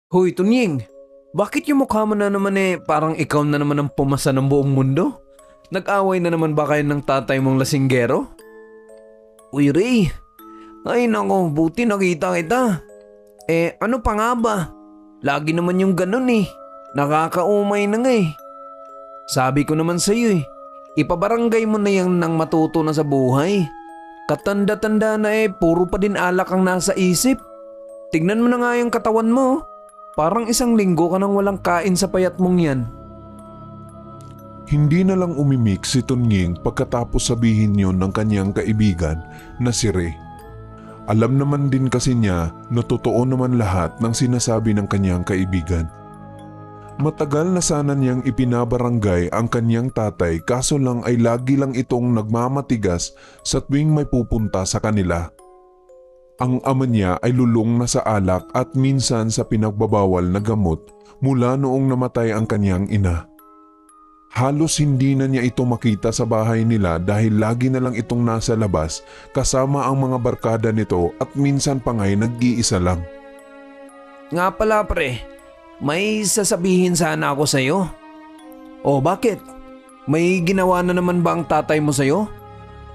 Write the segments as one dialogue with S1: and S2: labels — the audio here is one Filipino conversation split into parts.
S1: Hoy, Tunying! Bakit yung mukha mo na naman parang ikaw na naman ang pumasa ng buong mundo? Nag-away na naman ba kayo ng tatay mong lasinggero? Uy, Ray! Ay nako, buti nakita kita. Ano pa nga ba? Lagi naman yung ganun Nakakaumay na nga Sabi ko naman sa'yo ipabarangay mo na yan nang matuto na sa buhay. Katanda-tanda na puro pa din alak ang nasa isip. Tignan mo na nga yung katawan mo. Parang 1 linggo ka nang walang kain sa payat mong yan.
S2: Hindi na lang umimik si Tunying pagkatapos sabihin yon ng kanyang kaibigan na si Ray. Alam naman din kasi niya na totoo naman lahat ng sinasabi ng kanyang kaibigan. Matagal na sana niyang ipinabarangay ang kanyang tatay kaso lang ay lagi lang itong nagmamatigas sa tuwing may pupunta sa kanila. Ang ama niya ay lulong na sa alak at minsan sa pinagbabawal na gamot mula noong namatay ang kanyang ina. Halos hindi na niya ito makita sa bahay nila dahil lagi na lang itong nasa labas kasama ang mga barkada nito at minsan pa nga'y nag-iisa lang.
S1: Nga pala pre, may sasabihin sana ako sa'yo. O bakit? May ginawa na naman ba ang tatay mo sa'yo?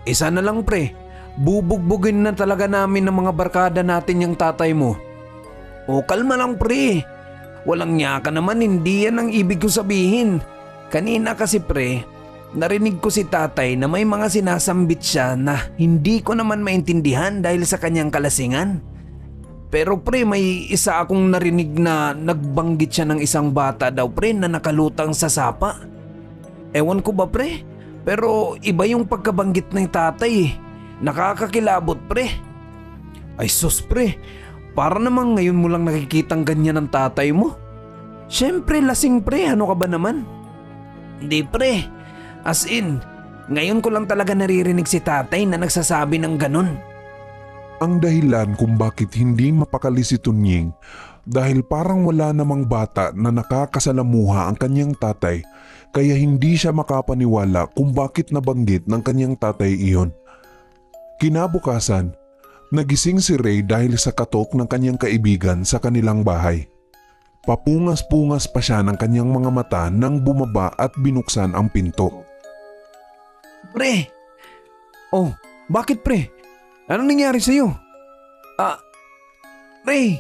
S1: Isa na lang pre, bubugbugin na talaga namin ng mga barkada natin yung tatay mo. O kalma lang pre, walang niya ka naman, hindi yan ang ibig ko sabihin. Kanina kasi pre, narinig ko si tatay na may mga sinasambit siya na hindi ko naman maintindihan dahil sa kanyang kalasingan. Pero pre, may isa akong narinig na nagbanggit siya ng isang bata daw pre na nakalutang sa sapa. Ewan ko ba pre, pero iba yung pagkabanggit ng tatay Nakakakilabot pre. Ay sus pre, para namang ngayon mo lang nakikitang ganyan ng tatay mo. Siyempre lasing pre, ano ka ba naman? Hindi pre, as in, ngayon ko lang talaga naririnig si tatay na nagsasabi ng ganun.
S2: Ang dahilan kung bakit hindi mapakali si Tunying dahil parang wala namang bata na nakakasalamuha ang kanyang tatay kaya hindi siya makapaniwala kung bakit nabanggit ng kanyang tatay iyon. Kinabukasan, nagising si Ray dahil sa katok ng kanyang kaibigan sa kanilang bahay. Papungas-pungas pa siya ng kanyang mga mata nang bumaba at binuksan ang pinto.
S1: Pre! Oh, bakit pre? Anong nangyari sa'yo? Ray!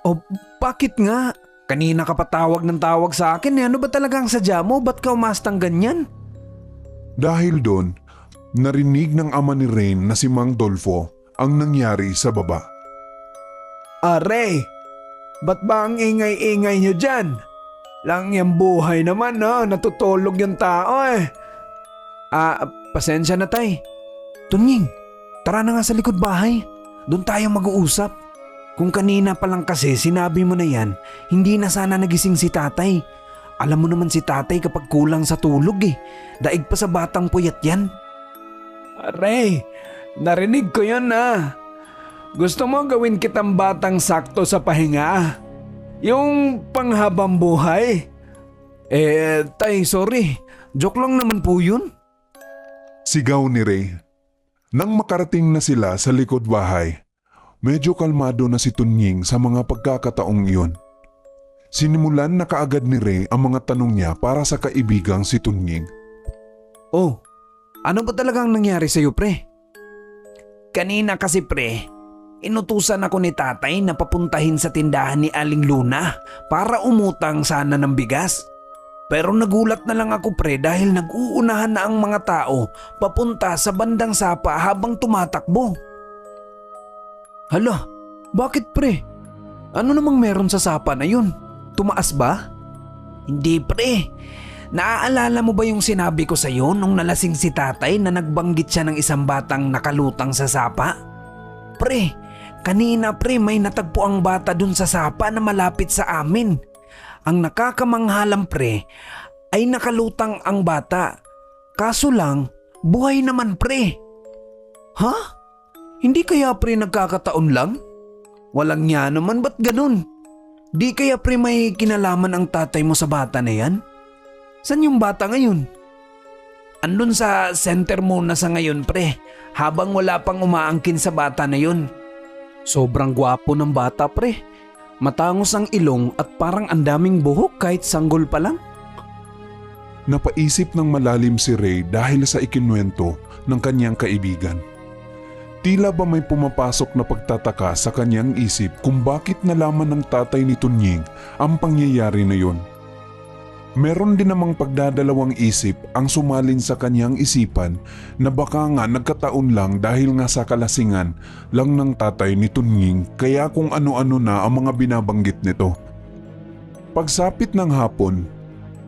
S1: Oh, bakit nga? Kanina ka pa tawag ng tawag sa akin Ano ba talaga ang sadya mo? Ba't ka umastang ganyan?
S2: Dahil doon, narinig ng ama ni Rain na si Mang Dolfo ang nangyari sa baba.
S1: Ray! Ba't ba ang ingay-ingay nyo dyan? Lang yung buhay naman natutulog yung tao pasensya na tay. Tunying, tara na nga sa likod bahay. Doon tayo mag-uusap. Kung kanina pa lang kasi sinabi mo na yan, hindi na sana nagising si tatay. Alam mo naman si tatay kapag kulang sa tulog Daig pa sa batang puyat yan. Ray, narinig ko yun Gusto mo gawin kitang batang sakto sa pahinga? Yung panghabang buhay? Tay, sorry. Joke lang naman po yun.
S2: Sigaw ni Ray. Nang makarating na sila sa likod bahay, medyo kalmado na si Tunying sa mga pagkakataong iyon. Sinimulan na kaagad ni Ray ang mga tanong niya para sa kaibigang si Tunying.
S1: Oh, ano ba talagang nangyari sa'yo pre? Kanina kasi pre, inutusan ako ni tatay na papuntahin sa tindahan ni Aling Luna para umutang sana ng bigas. Pero nagulat na lang ako pre dahil nag-uunahan na ang mga tao papunta sa bandang sapa habang tumatakbo. Hala, bakit pre? Ano namang meron sa sapa na yun? Tumaas ba? Hindi pre. Naaalala mo ba yung sinabi ko sa'yo nung nalasing si tatay na nagbanggit siya ng isang batang nakalutang sa sapa? Pre, kanina pre may natagpo ang bata dun sa sapa na malapit sa amin. Ang nakakamanghalang pre ay nakalutang ang bata. Kaso lang, buhay naman pre. Ha? Hindi kaya pre nagkakataon lang? Walang niya naman, ba't ganun? Di kaya pre may kinalaman ang tatay mo sa bata na yan? San yung bata ngayon? Andun sa center muna sa ngayon pre, habang wala pang umaangkin sa bata na yun. Sobrang gwapo ng bata pre. Matangos ang ilong at parang ang daming buhok kahit sanggol pa lang.
S2: Napaisip ng malalim si Ray dahil sa ikinwento ng kanyang kaibigan. Tila ba may pumapasok na pagtataka sa kanyang isip kung bakit nalaman ng tatay ni Tunying ang pangyayari na yun. Meron din namang pagdadalawang isip ang sumalin sa kanyang isipan na baka nga nagkataon lang dahil nga sa kalasingan lang ng tatay ni Tunying kaya kung ano-ano na ang mga binabanggit nito. Pagsapit ng hapon,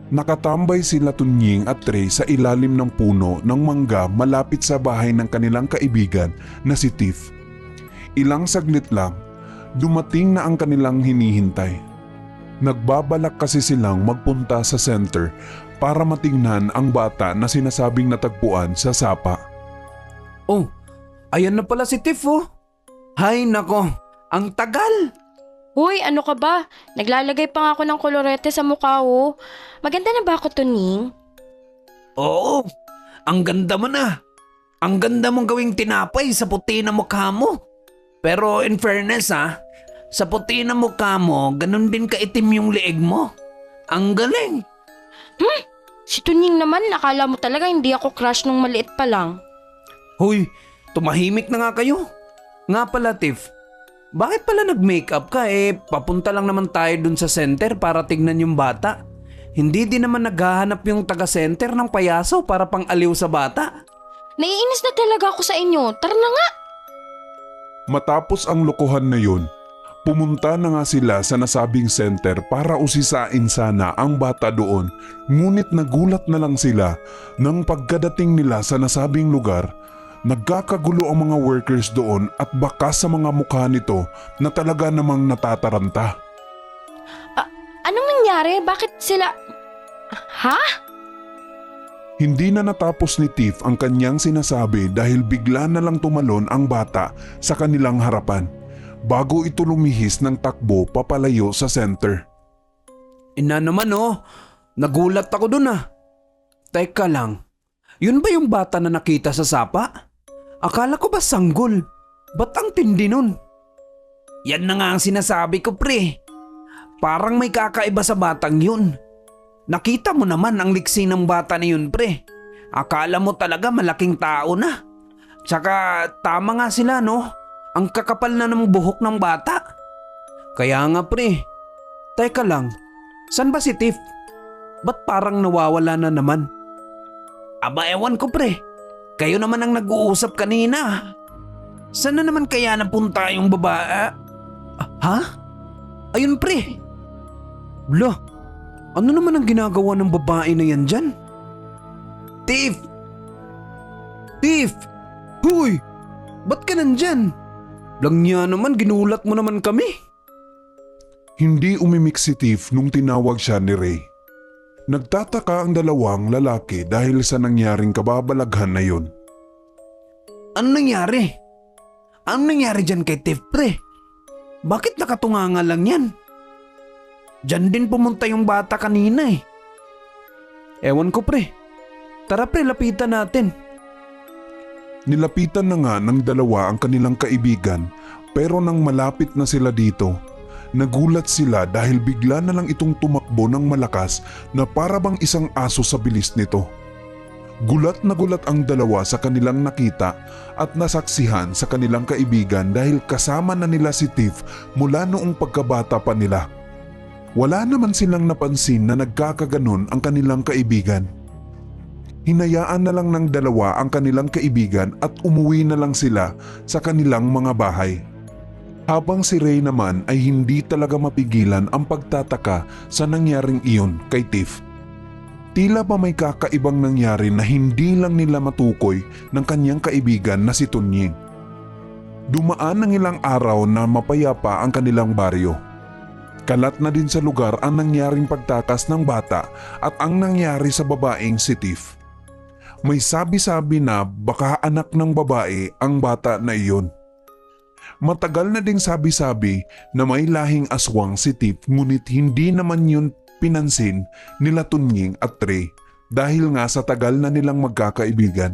S2: nakatambay sila Tunying at Ray sa ilalim ng puno ng mangga malapit sa bahay ng kanilang kaibigan na si Tiff. Ilang saglit lang, dumating na ang kanilang hinihintay. Nagbabalak kasi silang magpunta sa center para matingnan ang bata na sinasabing natagpuan sa sapa.
S1: Oh, ayan na pala si Tiff oh. Hay nako, ang tagal.
S3: Uy, ano ka ba? Naglalagay pa nga ako ng kolorete sa mukha oh. Maganda na ba ako, Tuning?
S1: Oo, ang ganda mo na. Ang ganda mong gawing tinapay sa puti na mukha mo. Pero in fairness sa puti na mukha mo, ganun din kaitim yung leeg mo. Ang galing.
S3: Si Tuning naman, nakala mo talaga hindi ako crush nung maliit pa lang.
S1: Hoy, tumahimik na nga kayo. Nga pala Tiff, bakit pala nag-makeup ka papunta lang naman tayo dun sa center para tignan yung bata. Hindi din naman naghahanap yung taga-center ng payaso para pang aliw sa bata.
S3: Naiinis na talaga ako sa inyo. Tara na nga.
S2: Matapos ang lokohan na yun, pumunta na nga sila sa nasabing center para usisain sana ang bata doon, ngunit nagulat na lang sila nang pagkadating nila sa nasabing lugar. Nagkakagulo ang mga workers doon at baka sa mga mukha nito na talaga namang natataranta.
S3: Anong nangyari? Bakit sila... Ha?
S2: Hindi na natapos ni Tiff ang kanyang sinasabi dahil bigla na lang tumalon ang bata sa kanilang harapan bago ito lumihis ng takbo papalayo sa center.
S1: Ina naman nagulat ako dun Teka lang, yun ba yung bata na nakita sa sapa? Akala ko ba sanggol? Ba't ang tindi nun? Yan na nga ang sinasabi ko pre. Parang may kakaiba sa batang yun. Nakita mo naman ang liksi ng bata na yun pre. Akala mo talaga malaking tao na. Tsaka tama nga sila Ang kakapal na ng buhok ng bata. Kaya nga pre. Teka lang, san ba si Tiff? Ba't parang nawawala na naman? Aba ewan ko pre. Kayo naman ang nag-uusap kanina. Saan na naman kaya napunta yung babae? Ha? Ayun pre. Blah, ano naman ang ginagawa ng babae na yan dyan? Tiff! Tiff! Huy! Ba't ka nandyan? Lang niya naman, ginulat mo naman kami.
S2: Hindi umimik si Tiff nung tinawag siya ni Ray. Nagtataka ang dalawang lalaki dahil sa nangyaring kababalaghan na yun.
S1: Ano nangyari? Ano nangyari dyan kay Tiff pre? Bakit nakatunganga lang yan? Diyan din pumunta yung bata kanina Ewan ko pre. Tara pre, lapitan natin.
S2: Nilapitan na nga ng dalawa ang kanilang kaibigan pero nang malapit na sila dito, nagulat sila dahil bigla na lang itong tumakbo ng malakas na para bang isang aso sa bilis nito. Gulat na gulat ang dalawa sa kanilang nakita at nasaksihan sa kanilang kaibigan dahil kasama na nila si Tiff mula noong pagkabata pa nila. Wala naman silang napansin na nagkakaganon ang kanilang kaibigan. Hinayaan na lang ng dalawa ang kanilang kaibigan at umuwi na lang sila sa kanilang mga bahay. Habang si Ray naman ay hindi talaga mapigilan ang pagtataka sa nangyaring iyon kay Tiff. Tila ba may kakaibang nangyari na hindi lang nila matukoy ng kanyang kaibigan na si Tunying. Dumaan ng ilang araw na mapayapa ang kanilang baryo. Kalat na din sa lugar ang nangyaring pagtakas ng bata at ang nangyari sa babaeng si Tiff. May sabi-sabi na baka anak ng babae ang bata na iyon. Matagal na ding sabi-sabi na may lahing aswang si Tiff ngunit hindi naman yun pinansin nila Tunying at Ray dahil nga sa tagal na nilang magkakaibigan.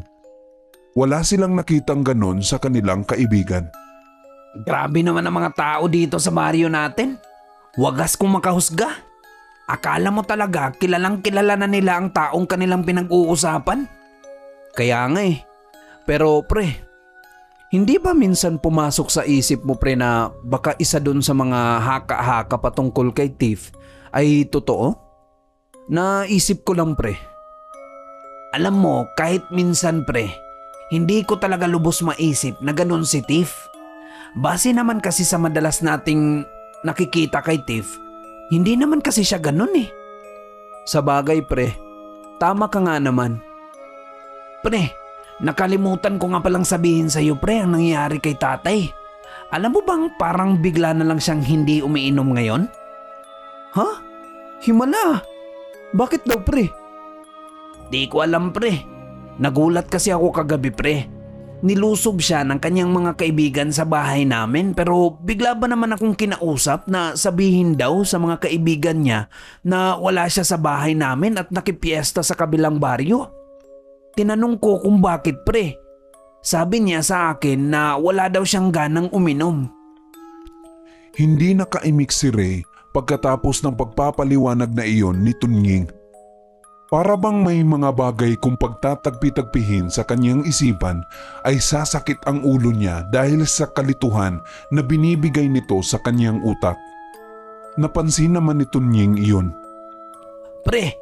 S2: Wala silang nakitang ganon sa kanilang kaibigan.
S1: Grabe naman ang mga tao dito sa baryo natin. Wagas kong makahusga. Akala mo talaga kilalang kilala na nila ang taong kanilang pinag-uusapan? Kaya nga eh. Pero pre, hindi ba minsan pumasok sa isip mo pre na baka isa dun sa mga haka-haka patungkol kay Tiff ay totoo? Naisip ko lang pre. Alam mo, kahit minsan pre, hindi ko talaga lubos maisip na ganun si Tiff. Base naman kasi sa madalas nating nakikita kay Tiff, hindi naman kasi siya ganun eh. Sa bagay pre, tama ka nga naman. Pre, nakalimutan ko nga palang sabihin sa iyo pre ang nangyayari kay tatay. Alam mo bang parang bigla na lang siyang hindi umiinom ngayon? Ha? Himala? Bakit daw pre? Di ko alam pre. Nagulat kasi ako kagabi pre. Nilusob siya ng kanyang mga kaibigan sa bahay namin pero bigla ba naman akong kinausap na sabihin daw sa mga kaibigan niya na wala siya sa bahay namin at nakipiesta sa kabilang baryo. Tinanong ko kung bakit pre. Sabi niya sa akin na wala daw siyang ganang uminom.
S2: Hindi nakaimik si Ray pagkatapos ng pagpapaliwanag na iyon ni Tunying. Para bang may mga bagay kung pagtatagpi-tagpihin sa kanyang isipan ay sasakit ang ulo niya dahil sa kalituhan na binibigay nito sa kanyang utak. Napansin naman ni Tunying iyon.
S1: Pre,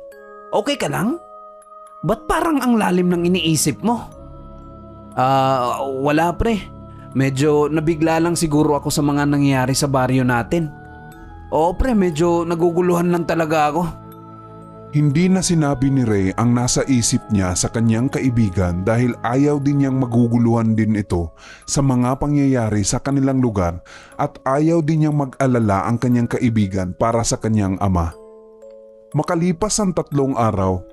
S1: okay ka lang? Ba't parang ang lalim ng iniisip mo? Wala pre. Medyo nabigla lang siguro ako sa mga nangyayari sa baryo natin. Oo pre, medyo naguguluhan lang talaga ako.
S2: Hindi na sinabi ni Ray ang nasa isip niya sa kanyang kaibigan dahil ayaw din niyang maguguluhan din ito sa mga pangyayari sa kanilang lugar at ayaw din niyang mag-alala ang kanyang kaibigan para sa kanyang ama. Makalipas ang 3 araw,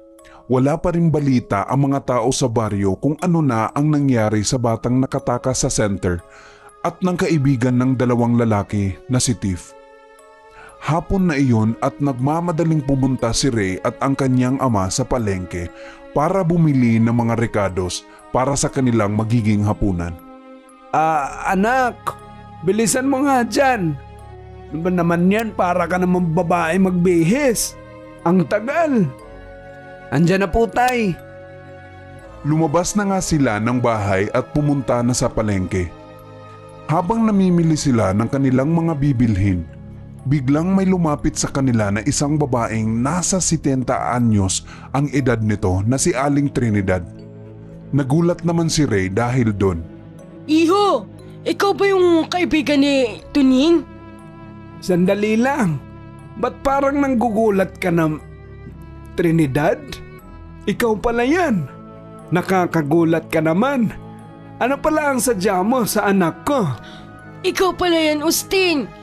S2: wala pa rin balita ang mga tao sa baryo kung ano na ang nangyari sa batang nakatakas sa center at ng kaibigan ng 2 lalaki na si Tiff. Hapon na iyon at nagmamadaling pumunta si Ray at ang kanyang ama sa palengke para bumili ng mga rekados para sa kanilang magiging hapunan.
S1: Anak, bilisan mo nga dyan. Ano ba naman yan, para ka naman babae magbihis. Ang tagal. Andyan na po tay.
S2: Lumabas na nga sila ng bahay at pumunta na sa palengke. Habang namimili sila ng kanilang mga bibilhin, biglang may lumapit sa kanila na isang babaeng nasa 70 anyos ang edad nito na si Aling Trinidad. Nagulat naman si Ray dahil doon.
S4: Iho, ikaw ba yung kaibigan ni Tunying?
S1: Sandali lang. Ba't parang nanggugulat ka na, Trinidad? Ikaw pala yan. Nakakagulat ka naman. Ano pala ang sadya mo sa anak ko?
S4: Ikaw pala yan, Usting.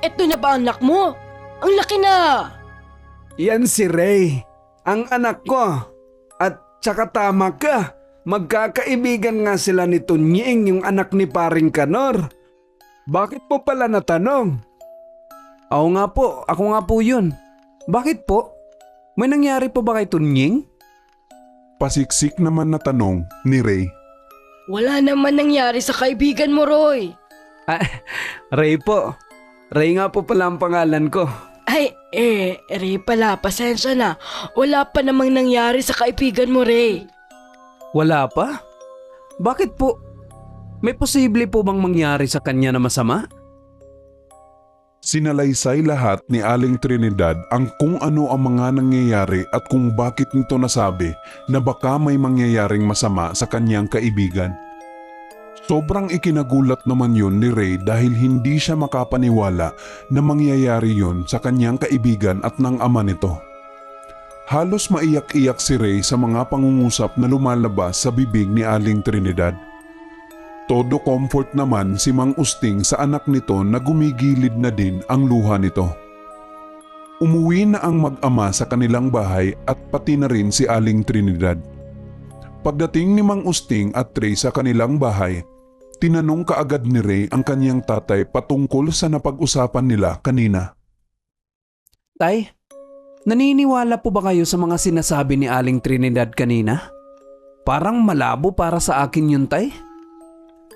S4: Eto na ba anak mo? Ang laki na!
S1: Yan si Ray, ang anak ko. At tsaka tama ka, magkakaibigan nga sila ni Tunying, yung anak ni Paring Kanor. Bakit mo pala natanong? Oo nga po, ako nga po yun. Bakit po? May nangyari po ba kay Tunying?
S2: Pasiksik naman na tanong ni Ray.
S4: Wala naman nangyari sa kaibigan mo, Roy.
S1: Ray po. Ray nga po pala ang pangalan ko.
S4: Ay, Ray pala, pasensya na. Wala pa namang nangyari sa kaibigan mo, Ray.
S1: Wala pa? Bakit po? May posible po bang mangyari sa kanya na masama?
S2: Sinalaysay lahat ni Aling Trinidad ang kung ano ang mga nangyayari at kung bakit nito nasabi na baka may mangyayaring masama sa kanyang kaibigan. Sobrang ikinagulat naman yun ni Ray dahil hindi siya makapaniwala na mangyayari yun sa kanyang kaibigan at ng ama nito. Halos maiyak-iyak si Ray sa mga pangungusap na lumalabas sa bibig ni Aling Trinidad. Todo comfort naman si Mang Usting sa anak nito na gumigilid na din ang luha nito. Umuwi na ang mag-ama sa kanilang bahay at pati na rin si Aling Trinidad. Pagdating ni Mang Usting at Ray sa kanilang bahay, tinanong kaagad ni Ray ang kanyang tatay patungkol sa napag-usapan nila kanina.
S1: Tay, naniniwala po ba kayo sa mga sinasabi ni Aling Trinidad kanina? Parang malabo para sa akin yun, tay.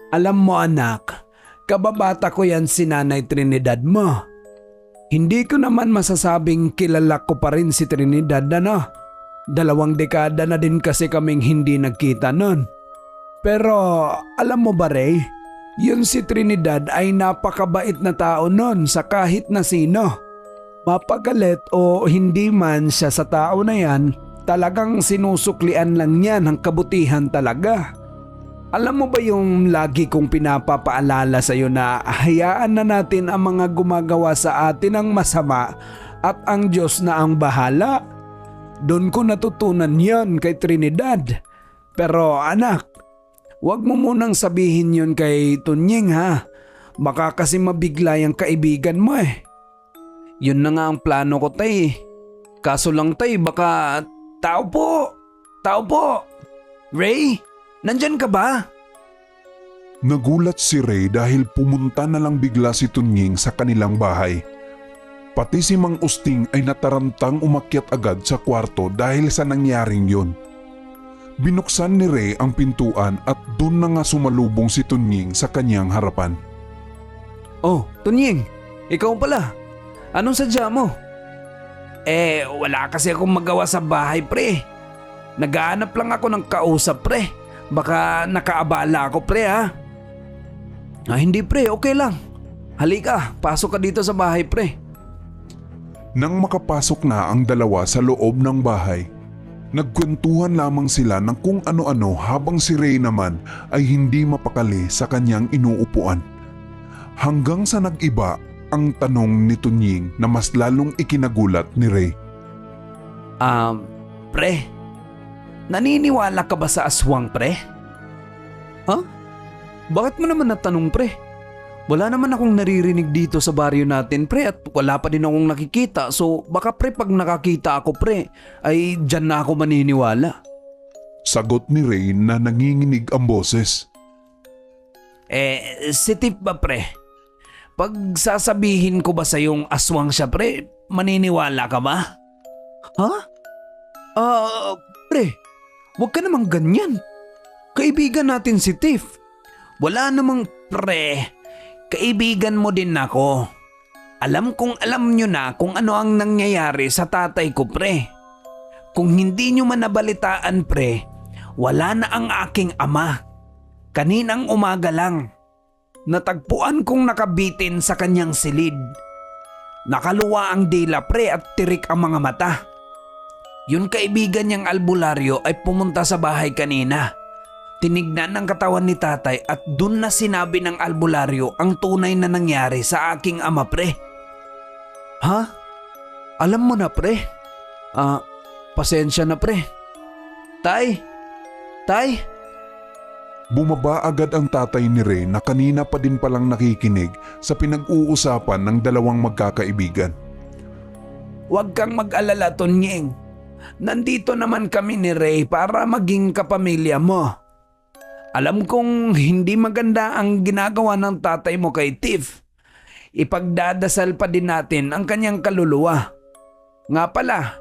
S1: Alam mo anak, kababata ko yan si Nanay Trinidad mo.
S5: Hindi ko naman masasabing kilala ko pa rin si Trinidad ano. 2 dekada na din kasi kaming hindi nagkita nun. Pero alam mo ba Ray, yun si Trinidad ay napakabait na tao nun sa kahit na sino. Mapagalit o hindi man siya sa tao na yan, talagang sinusuklian lang niya ng kabutihan talaga. Alam mo ba yung lagi kong pinapapaalala sa iyo na hayaan na natin ang mga gumagawa sa atin ng masama at ang Diyos na ang bahala? Doon ko natutunan yon kay Trinidad. Pero anak, wag mo munang sabihin yon kay Tunying ha. Baka kasi mabigla yung kaibigan mo eh.
S1: Yun na nga ang plano ko tay. Kaso lang tay baka... Tao po! Tao po! Ray? Nandyan ka ba?
S2: Nagulat si Ray dahil pumunta na lang bigla si Tunying sa kanilang bahay. Pati si Mang Usting ay natarantang umakyat agad sa kwarto dahil sa nangyaring yun. Binuksan ni Ray ang pintuan at doon na nga sumalubong si Tunying sa kanyang harapan.
S1: Oh, Tunying, ikaw pala. Anong sadya mo? Wala kasi akong magawa sa bahay pre. Naghahanap lang ako ng kausap pre. Baka nakaabala ako pre ha. Hindi pre, okay lang. Halika, pasok ka dito sa bahay pre.
S2: Nang makapasok na ang dalawa sa loob ng bahay, nagkwentuhan lamang sila ng kung ano-ano habang si Ray naman ay hindi mapakali sa kanyang inuupuan. Hanggang sa nag-iba ang tanong ni Tunying na mas lalong ikinagulat ni Ray.
S1: Pre, naniniwala ka ba sa aswang pre? Ha? Bakit mo naman natanong pre? Wala naman akong naririnig dito sa baryo natin pre at wala pa din akong nakikita so baka pre pag nakakita ako pre ay dyan na ako maniniwala.
S2: Sagot ni Ray na nanginginig ang boses.
S1: Si Tip ba pre? Pag sasabihin ko ba sa yung aswang siya pre, maniniwala ka ba? Ha? Pre, wag ka namang ganyan. Kaibigan natin si Tiff. Wala namang pre. Kaibigan mo din ako. Alam kong alam nyo na kung ano ang nangyayari sa tatay ko pre. Kung hindi nyo man nabalitaan pre, wala na ang aking ama. Kaninang umaga lang. Natagpuan kong nakabitin sa kanyang silid. Nakaluwa ang dila pre at tirik ang mga mata. Yun kaibigan niyang albularyo ay pumunta sa bahay kanina. Tinignan ng katawan ni tatay at dun na sinabi ng albularyo ang tunay na nangyari sa aking ama pre. Ha? Alam mo na pre? Pasensya na pre. Tay?
S2: Bumaba agad ang tatay ni Ray na kanina pa din palang nakikinig sa pinag-uusapan ng dalawang magkakaibigan.
S1: Huwag kang mag-alala Tunying. Nandito naman kami ni Ray para maging kapamilya mo. Alam kong hindi maganda ang ginagawa ng tatay mo kay Tiff. Ipagdadasal pa din natin ang kanyang kaluluwa. Nga pala,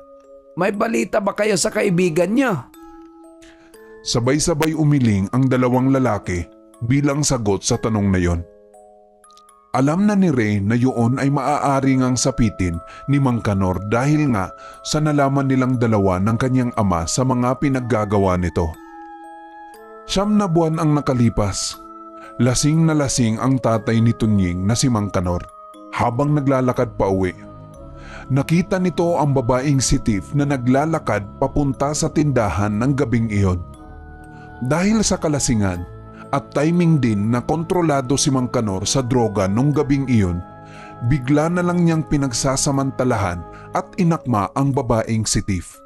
S1: may balita ba kayo sa kaibigan niyo?
S2: Sabay-sabay umiling ang dalawang lalaki bilang sagot sa tanong na yon. Alam na ni Ray na yun ay maaari ngang sapitin ni Mang Kanor dahil nga sa nalaman nilang dalawa ng kanyang ama sa mga pinaggagawa nito. 9 na buwan ang nakalipas. Lasing na lasing ang tatay ni Tunying na si Mang Kanor habang naglalakad pa uwi. Nakita nito ang babaeng si Tiff na naglalakad papunta sa tindahan ng gabing iyon. Dahil sa kalasingan at timing din na kontrolado si Mang Kanor sa droga nung gabing iyon, bigla na lang niyang pinagsasamantalahan at inakma ang babaeng si Tiff.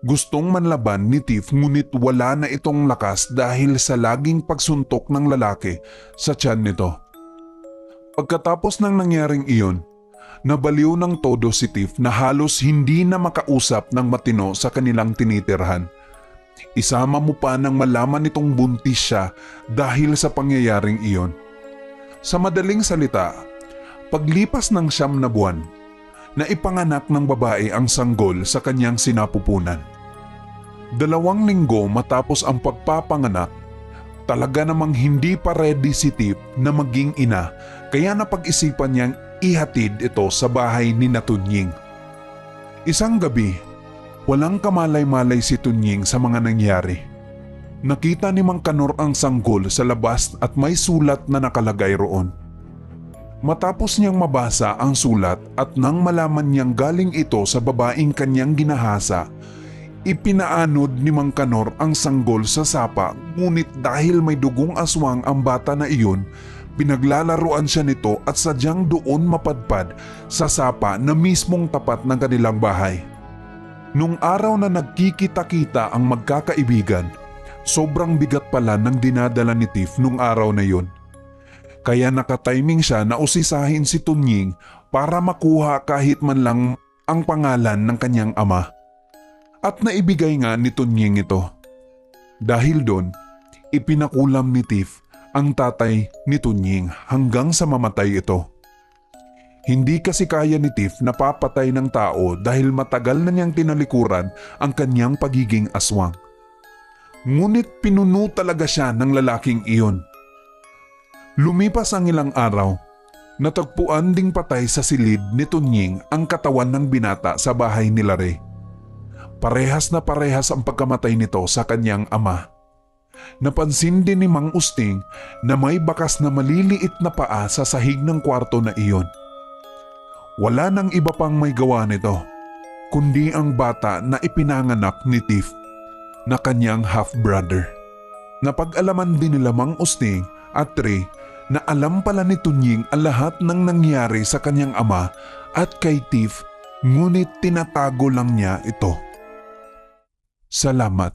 S2: Gustong manlaban ni Tiff ngunit wala na itong lakas dahil sa laging pagsuntok ng lalaki sa tiyan nito. Pagkatapos ng nangyaring iyon, nabaliw ng todo si Tiff na halos hindi na makausap ng matino sa kanilang tinitirhan. Isama mo pa nang malaman nitong buntis siya dahil sa pangyayaring iyon. Sa madaling salita, paglipas ng 9 na buwan, naipanganak ng babae ang sanggol sa kanyang sinapupunan. 2 linggo matapos ang pagpapanganak, talaga namang hindi pa ready si Tip na maging ina kaya napag-isipan niyang ihatid ito sa bahay ni na Tunying. Isang gabi, walang kamalay-malay si Tunying sa mga nangyari. Nakita ni Mang Kanor ang sanggol sa labas at may sulat na nakalagay roon. Matapos niyang mabasa ang sulat at nang malaman niyang galing ito sa babaeng kanyang ginahasa, ipinaanod ni Mang Kanor ang sanggol sa sapa, ngunit dahil may dugong aswang ang bata na iyon, pinaglalaruan siya nito at sadyang doon mapadpad sa sapa na mismong tapat ng kanilang bahay. Nung araw na nagkikita-kita ang magkakaibigan, sobrang bigat pala ng dinadala ni Tiff nung araw na yun. Kaya nakatiming siya na usisahin si Tunying para makuha kahit man lang ang pangalan ng kanyang ama. At naibigay nga ni Tunying ito. Dahil doon, ipinakulam ni Tiff ang tatay ni Tunying hanggang sa mamatay ito. Hindi kasi kaya ni Tiff na papatay ng tao dahil matagal na niyang tinalikuran ang kanyang pagiging aswang. Ngunit pinuno talaga siya ng lalaking iyon. Lumipas ang ilang araw, natagpuan ding patay sa silid ni Tunying ang katawan ng binata sa bahay nila Ray. Parehas na parehas ang pagkamatay nito sa kanyang ama. Napansin din ni Mang Usting na may bakas na maliliit na paa sa sahig ng kwarto na iyon. Wala nang iba pang may gawa nito, kundi ang bata na ipinanganak ni Tiff na kanyang half-brother. Napag-alaman din nila Mang Usting at Ray na alam pala ni Tunying ang lahat ng nangyari sa kanyang ama at kay Tiff, ngunit tinatago lang niya ito. Salamat.